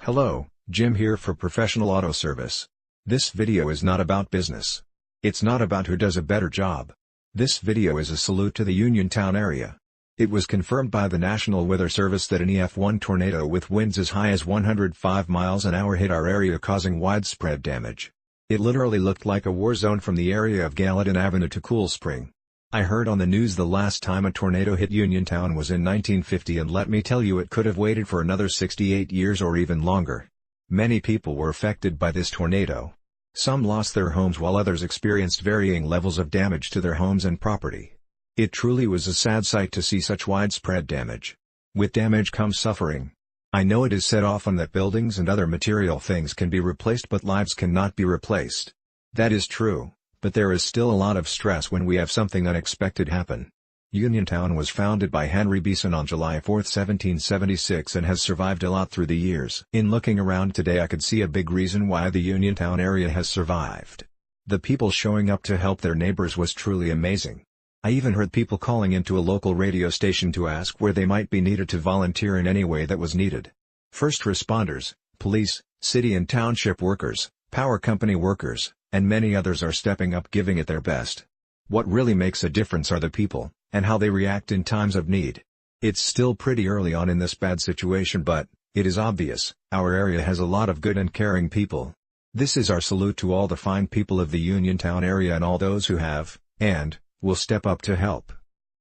Hello, Jim here for Professional Auto Service. This video is not about business. It's not about who does a better job. This video is a salute to the Uniontown area. It was confirmed by the National Weather Service that an EF1 tornado with winds as high as 105 miles an hour hit our area, causing widespread damage. It literally looked like a war zone from the area of Gallatin Avenue to Cool Spring. I heard on the news the last time a tornado hit Uniontown was in 1950, and let me tell you, it could have waited for another 68 years or even longer. Many people were affected by this tornado. Some lost their homes while others experienced varying levels of damage to their homes and property. It truly was a sad sight to see such widespread damage. With damage comes suffering. I know it is said often that buildings and other material things can be replaced, but lives cannot be replaced. That is true. But there is still a lot of stress when we have something unexpected happen. Uniontown was founded by Henry Beeson on July 4, 1776, and has survived a lot through the years. In looking around today, I could see a big reason why the Uniontown area has survived. The people showing up to help their neighbors was truly amazing. I even heard people calling into a local radio station to ask where they might be needed to volunteer in any way that was needed. First responders, police, city and township workers, power company workers, and many others are stepping up, giving it their best. What really makes a difference are the people, and how they react in times of need. It's still pretty early on in this bad situation, but it is obvious, our area has a lot of good and caring people. This is our salute to all the fine people of the Uniontown area and all those who have, and will step up to help.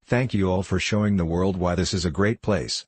Thank you all for showing the world why this is a great place.